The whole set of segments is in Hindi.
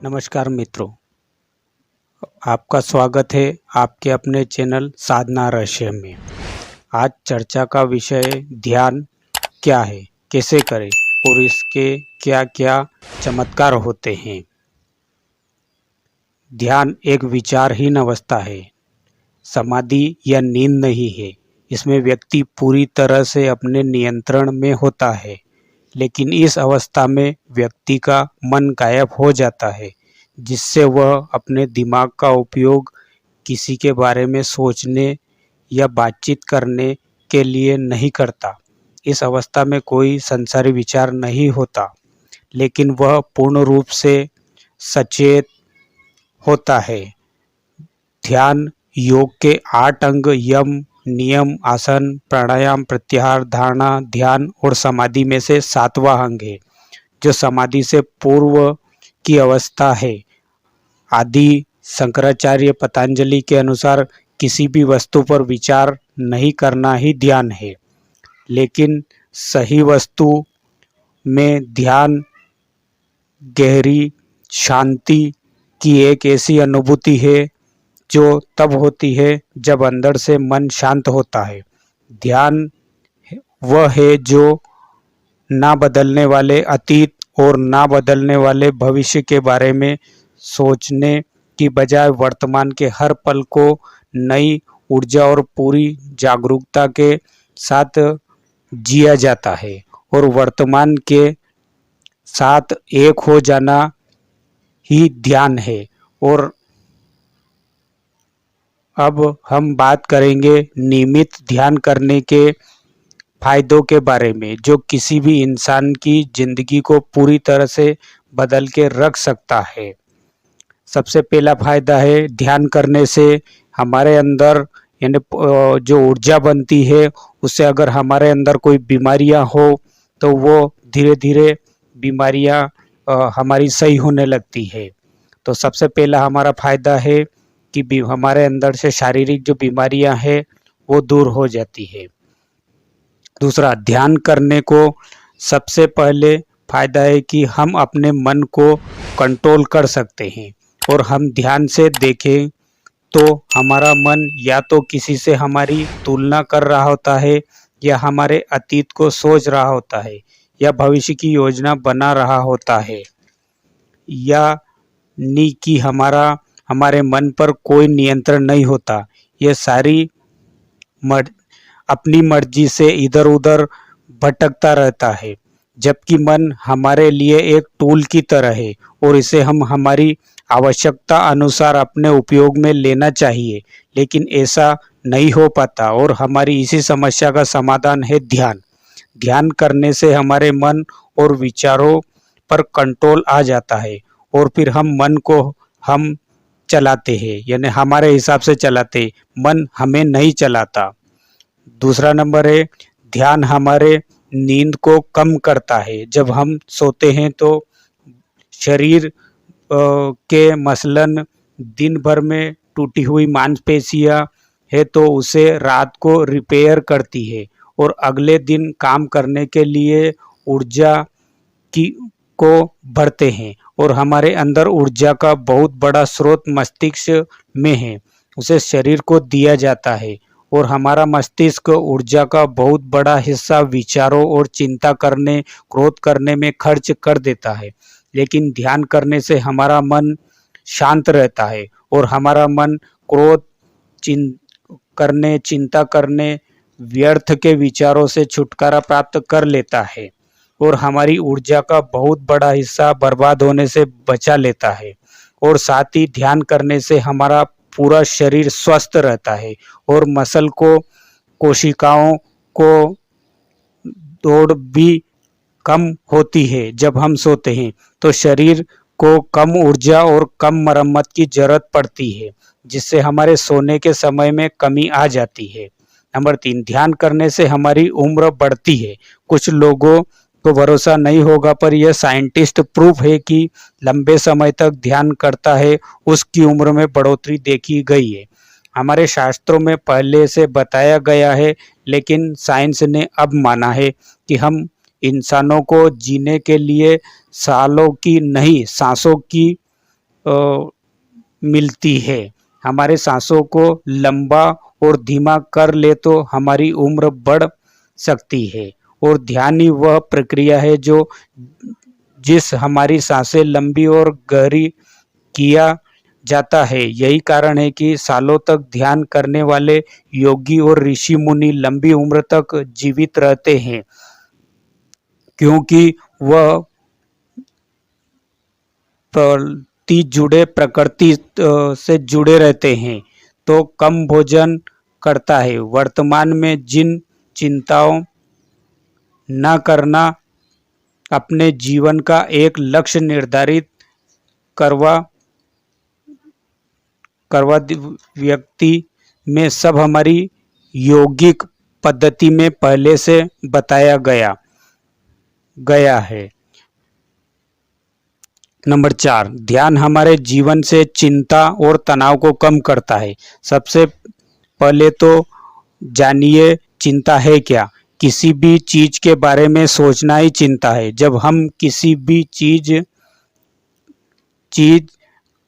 नमस्कार मित्रों, आपका स्वागत है आपके अपने चैनल साधना रहस्य में। आज चर्चा का विषय ध्यान क्या है, कैसे करें और इसके क्या क्या चमत्कार होते हैं। ध्यान एक विचारहीन अवस्था है, समाधि या नींद नहीं है। इसमें व्यक्ति पूरी तरह से अपने नियंत्रण में होता है, लेकिन इस अवस्था में व्यक्ति का मन गायब हो जाता है, जिससे वह अपने दिमाग का उपयोग किसी के बारे में सोचने या बातचीत करने के लिए नहीं करता। इस अवस्था में कोई संसारी विचार नहीं होता, लेकिन वह पूर्ण रूप से सचेत होता है। ध्यान योग के 8 अंग यम, नियम, आसन, प्राणायाम, प्रत्याहार, धारणा, ध्यान और समाधि में से 7वां अंग है, जो समाधि से पूर्व की अवस्था है। आदि शंकराचार्य पतंजलि के अनुसार किसी भी वस्तु पर विचार नहीं करना ही ध्यान है, लेकिन सही वस्तु में ध्यान गहरी शांति की एक ऐसी अनुभूति है जो तब होती है जब अंदर से मन शांत होता है। ध्यान वह है जो ना बदलने वाले अतीत और ना बदलने वाले भविष्य के बारे में सोचने की बजाय वर्तमान के हर पल को नई ऊर्जा और पूरी जागरूकता के साथ जिया जाता है, और वर्तमान के साथ एक हो जाना ही ध्यान है। और अब हम बात करेंगे नियमित ध्यान करने के फायदों के बारे में, जो किसी भी इंसान की जिंदगी को पूरी तरह से बदल के रख सकता है। सबसे पहला फायदा है, ध्यान करने से हमारे अंदर यानी जो ऊर्जा बनती है, उससे अगर हमारे अंदर कोई बीमारियां हो तो वो धीरे धीरे बीमारियां हमारी सही होने लगती है। तो सबसे पहला हमारा फायदा है कि हमारे अंदर से शारीरिक जो बीमारियां हैं वो दूर हो जाती है। दूसरा, ध्यान करने को सबसे पहले फायदा है कि हम अपने मन को कंट्रोल कर सकते हैं, और हम ध्यान से देखें तो हमारा मन या तो किसी से हमारी तुलना कर रहा होता है, या हमारे अतीत को सोच रहा होता है, या भविष्य की योजना बना रहा होता है, या नी कि हमारे मन पर कोई नियंत्रण नहीं होता। ये सारी अपनी मर्जी से इधर उधर भटकता रहता है, जबकि मन हमारे लिए एक टूल की तरह है, और इसे हम हमारी आवश्यकता अनुसार अपने उपयोग में लेना चाहिए, लेकिन ऐसा नहीं हो पाता। और हमारी इसी समस्या का समाधान है ध्यान। ध्यान करने से हमारे मन और विचारों पर कंट्रोल आ जाता है, और फिर हम मन को हम चलाते हैं, यानी हमारे हिसाब से चलाते, मन हमें नहीं चलाता। दूसरा नंबर है, ध्यान हमारे नींद को कम करता है। जब हम सोते हैं तो शरीर के मसलन दिन भर में टूटी हुई मांसपेशियां है, तो उसे रात को रिपेयर करती है और अगले दिन काम करने के लिए ऊर्जा को भरते हैं। और हमारे अंदर ऊर्जा का बहुत बड़ा स्रोत मस्तिष्क में है, उसे शरीर को दिया जाता है, और हमारा मस्तिष्क ऊर्जा का बहुत बड़ा हिस्सा विचारों और चिंता करने, क्रोध करने में खर्च कर देता है। लेकिन ध्यान करने से हमारा मन शांत रहता है, और हमारा मन क्रोध चिंता करने, व्यर्थ के विचारों से छुटकारा प्राप्त कर लेता है, और हमारी ऊर्जा का बहुत बड़ा हिस्सा बर्बाद होने से बचा लेता है। और साथ ही ध्यान करने से हमारा पूरा शरीर स्वस्थ रहता है, और मसल को कोशिकाओं को दौड़ भी कम होती है। जब हम सोते हैं तो शरीर को कम ऊर्जा और कम मरम्मत की जरूरत पड़ती है, जिससे हमारे सोने के समय में कमी आ जाती है। नंबर 3, ध्यान करने से हमारी उम्र बढ़ती है। कुछ लोगों को भरोसा नहीं होगा, पर यह साइंटिस्ट प्रूफ है कि लंबे समय तक ध्यान करता है उसकी उम्र में बढ़ोतरी देखी गई है। हमारे शास्त्रों में पहले से बताया गया है, लेकिन साइंस ने अब माना है कि हम इंसानों को जीने के लिए सालों की नहीं सांसों की मिलती है। हमारे सांसों को लंबा और धीमा कर ले तो हमारी उम्र बढ़ सकती है। और ध्यान ही वह प्रक्रिया है जो जिस हमारी सांसें लंबी और गहरी किया जाता है। यही कारण है कि सालों तक ध्यान करने वाले योगी और ऋषि मुनि लंबी उम्र तक जीवित रहते हैं, क्योंकि वह प्रकृति से जुड़े रहते हैं। तो कम भोजन करता है। वर्तमान में जिन चिंताओं न करना, अपने जीवन का एक लक्ष्य निर्धारित करवा व्यक्ति में सब हमारी योगिक पद्धति में पहले से बताया गया है। नंबर 4, ध्यान हमारे जीवन से चिंता और तनाव को कम करता है। सबसे पहले तो जानिए चिंता है क्या। किसी भी चीज के बारे में सोचना ही चिंता है। जब हम किसी भी चीज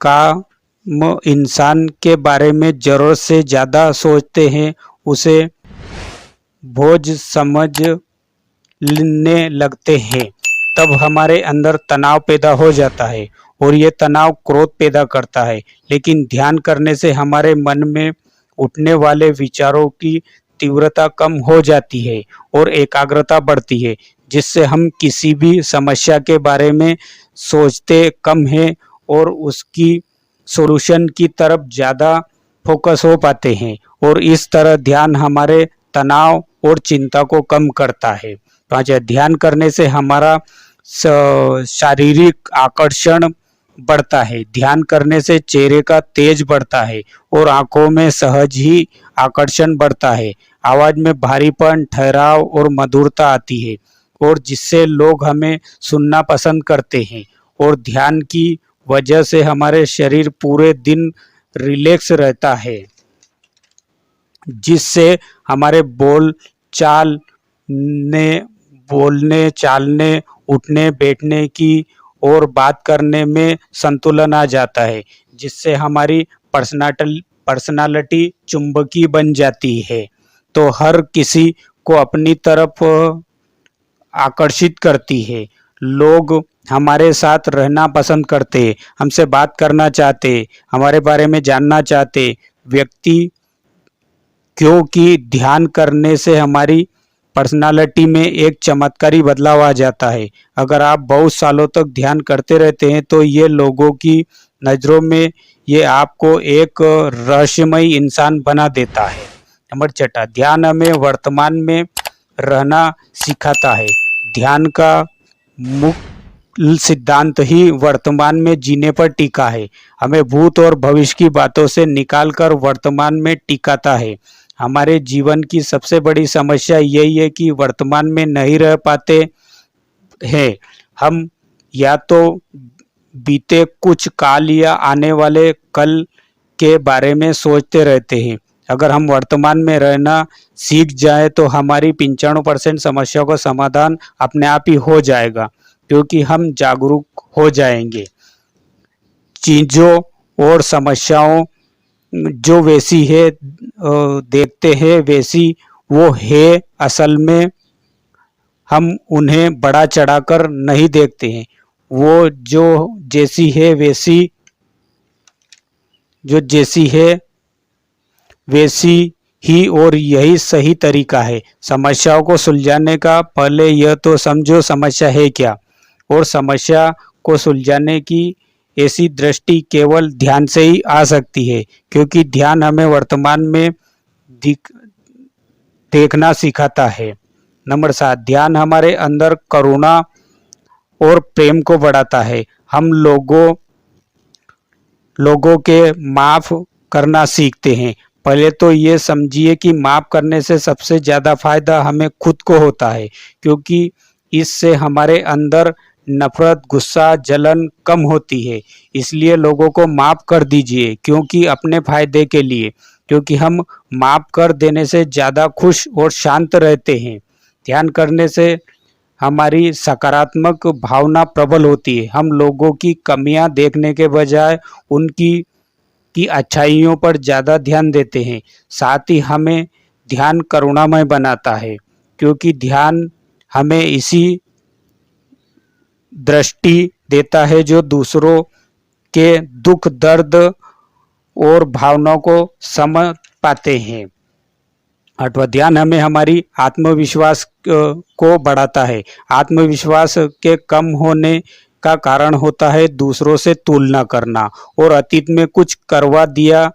का इंसान के बारे में जरूरत से ज़्यादा सोचते हैं, उसे बोझ समझने लगते हैं, तब हमारे अंदर तनाव पैदा हो जाता है और ये तनाव क्रोध पैदा करता है। लेकिन ध्यान करने से हमारे मन में उठने वाले विचारों की तीव्रता कम हो जाती है और एकाग्रता बढ़ती है, जिससे हम किसी भी समस्या के बारे में सोचते कम हैं और उसकी सॉल्यूशन की तरफ ज़्यादा फोकस हो पाते हैं। और इस तरह ध्यान हमारे तनाव और चिंता को कम करता है। 5, ध्यान करने से हमारा शारीरिक आकर्षण बढ़ता है। ध्यान करने से चेहरे का तेज बढ़ता है और आंखों में सहज ही आकर्षण बढ़ता है। आवाज में भारीपन, ठहराव और मधुरता आती है, और जिससे लोग हमें सुनना पसंद करते हैं। और ध्यान की वजह से हमारे शरीर पूरे दिन रिलैक्स रहता है, जिससे हमारे बोलने, चालने, उठने, बैठने की और बात करने में संतुलन आ जाता है, जिससे हमारी पर्सनालिटी चुंबकीय बन जाती है, तो हर किसी को अपनी तरफ आकर्षित करती है। लोग हमारे साथ रहना पसंद करते, हमसे बात करना चाहते, हमारे बारे में जानना चाहते व्यक्ति, क्योंकि ध्यान करने से हमारी पर्सनालिटी में एक चमत्कारी बदलाव आ जाता है। अगर आप बहुत सालों तक ध्यान करते रहते हैं तो ये लोगों की नज़रों में ये आपको एक रहस्यमयी इंसान बना देता है। नंबर 6, ध्यान हमें वर्तमान में रहना सिखाता है। ध्यान का मुख्य सिद्धांत ही वर्तमान में जीने पर टिका है। हमें भूत और भविष्य की बातों से निकालकर वर्तमान में टिकाता है। हमारे जीवन की सबसे बड़ी समस्या यही है कि वर्तमान में नहीं रह पाते हैं। हम या तो बीते कुछ काल या आने वाले कल के बारे में सोचते रहते हैं। अगर हम वर्तमान में रहना सीख जाए तो हमारी 95% समस्याओं का समाधान अपने आप ही हो जाएगा, क्योंकि हम जागरूक हो जाएंगे। चीज़ों और समस्याओं जो वैसी है देखते हैं वैसी वो है, असल में हम उन्हें बढ़ा चढ़ाकर नहीं देखते हैं। वो जो जैसी है वैसी ही, और यही सही तरीका है। समस्याओं को सुलझाने का पहले यह तो समझो समस्या है क्या, और समस्या को सुलझाने की ऐसी दृष्टि केवल ध्यान से ही आ सकती है, क्योंकि ध्यान हमें वर्तमान में देखना सिखाता है। नंबर 7, ध्यान हमारे अंदर करुणा और प्रेम को बढ़ाता है। हम लोगों के माफ़ करना सीखते हैं। पहले तो ये समझिए कि माफ़ करने से सबसे ज़्यादा फायदा हमें खुद को होता है, क्योंकि इससे हमारे अंदर नफरत, गुस्सा, जलन कम होती है। इसलिए लोगों को माफ़ कर दीजिए, क्योंकि अपने फायदे के लिए, क्योंकि हम माफ़ कर देने से ज़्यादा खुश और शांत रहते हैं। ध्यान करने से हमारी सकारात्मक भावना प्रबल होती है। हम लोगों की कमियां देखने के बजाय उनकी अच्छाइयों पर ज़्यादा ध्यान देते हैं। साथ ही हमें ध्यान करुणामय बनाता है, क्योंकि ध्यान हमें इसी दृष्टि देता है जो दूसरों के दुख दर्द और भावनाओं को समझ पाते हैं। अथवा ध्यान हमें हमारी आत्मविश्वास को बढ़ाता है। आत्मविश्वास के कम होने का कारण होता है दूसरों से तुलना करना और अतीत में कुछ करवा दिया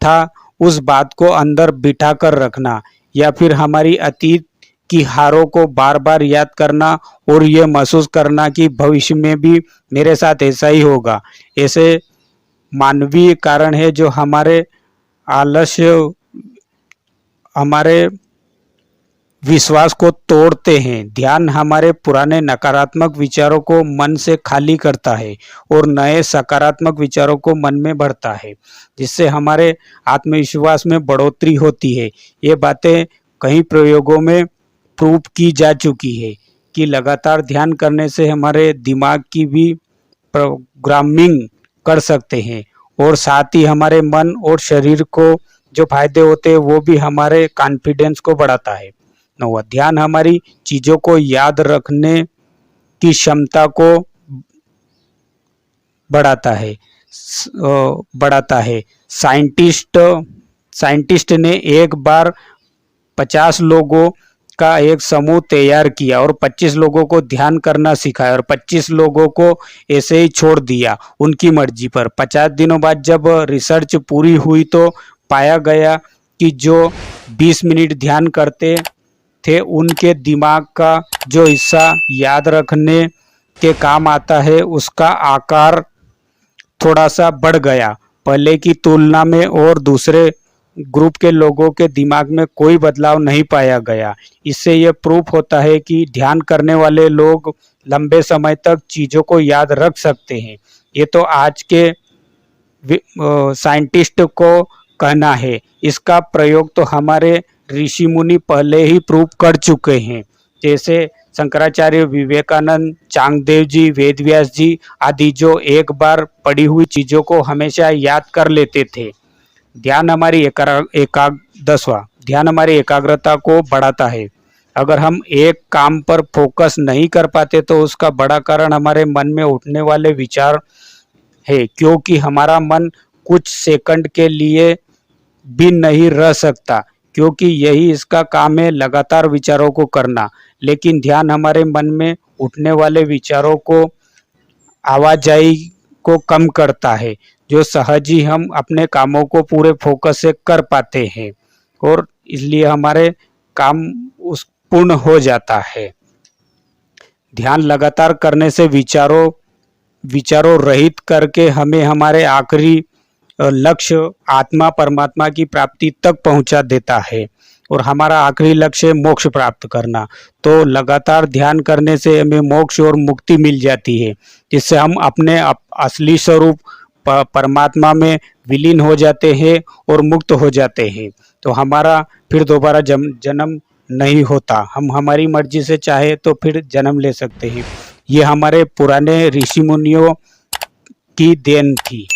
था उस बात को अंदर बिठा कर रखना, या फिर हमारी अतीत की हारों को बार बार याद करना और ये महसूस करना कि भविष्य में भी मेरे साथ ऐसा ही होगा। ऐसे मानवीय कारण है जो हमारे आलस्य, हमारे विश्वास को तोड़ते हैं। ध्यान हमारे पुराने नकारात्मक विचारों को मन से खाली करता है और नए सकारात्मक विचारों को मन में भरता है, जिससे हमारे आत्मविश्वास में बढ़ोतरी होती है। ये बातें कई प्रयोगों में प्रूव की जा चुकी है कि लगातार ध्यान करने से हमारे दिमाग की भी प्रोग्रामिंग कर सकते हैं और साथ ही हमारे मन और शरीर को जो फायदे होते हैं वो भी हमारे कॉन्फिडेंस को बढ़ाता है। नौवां, ध्यान हमारी चीजों को याद रखने की क्षमता को बढ़ाता है। साइंटिस्ट ने एक बार 50 लोगों का एक समूह तैयार किया और 25 लोगों को ध्यान करना सिखाया और 25 लोगों को ऐसे ही छोड़ दिया उनकी मर्जी पर। 50 दिनों बाद जब रिसर्च पूरी हुई तो पाया गया कि जो 20 मिनट ध्यान करते थे उनके दिमाग का जो हिस्सा याद रखने के काम आता है उसका आकार थोड़ा सा बढ़ गया पहले की तुलना में, और दूसरे ग्रुप के लोगों के दिमाग में कोई बदलाव नहीं पाया गया। इससे यह प्रूफ होता है कि ध्यान करने वाले लोग लंबे समय तक चीज़ों को याद रख सकते हैं। ये तो आज के साइंटिस्ट को कहना है, इसका प्रयोग तो हमारे ऋषि मुनि पहले ही प्रूव कर चुके हैं, जैसे शंकराचार्य, विवेकानंद, चांगदेव जी, वेदव्यास जी आदि, जो एक बार पढ़ी हुई चीज़ों को हमेशा याद कर लेते थे। ध्यान हमारी ध्यान हमारी एकाग्रता को बढ़ाता है। अगर हम एक काम पर फोकस नहीं कर पाते तो उसका बड़ा कारण हमारे मन में उठने वाले विचार है, क्योंकि हमारा मन कुछ सेकंड के लिए भी नहीं रह सकता, क्योंकि यही इसका काम है, लगातार विचारों को करना। लेकिन ध्यान हमारे मन में उठने वाले विचारों को, आवाजाही को कम करता है, जो सहज ही हम अपने कामों को पूरे फोकस से कर पाते हैं और इसलिए हमारे काम पूर्ण हो जाता है। ध्यान लगातार करने से विचारों रहित करके हमें हमारे आखिरी लक्ष्य आत्मा परमात्मा की प्राप्ति तक पहुंचा देता है और हमारा आखिरी लक्ष्य मोक्ष प्राप्त करना। तो लगातार ध्यान करने से हमें मोक्ष और मुक्ति मिल जाती है, जिससे हम अपने असली स्वरूप परमात्मा में विलीन हो जाते हैं और मुक्त हो जाते हैं। तो हमारा फिर दोबारा जन्म नहीं होता। हम हमारी मर्जी से चाहे तो फिर जन्म ले सकते हैं। ये हमारे पुराने ऋषि मुनियों की देन थी।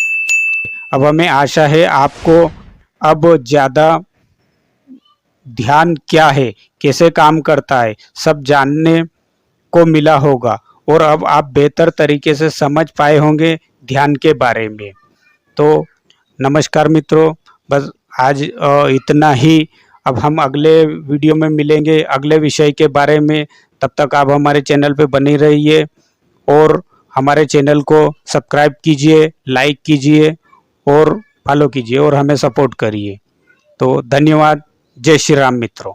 अब हमें आशा है आपको अब ज़्यादा ध्यान क्या है, कैसे काम करता है, सब जानने को मिला होगा और अब आप बेहतर तरीके से समझ पाए होंगे ध्यान के बारे में। तो नमस्कार मित्रों, बस आज इतना ही। अब हम अगले वीडियो में मिलेंगे अगले विषय के बारे में। तब तक आप हमारे चैनल पे बने रहिए और हमारे चैनल को सब्सक्राइब कीजिए, लाइक कीजिए और फॉलो कीजिए और हमें सपोर्ट करिए। तो धन्यवाद। जय श्री राम मित्रों।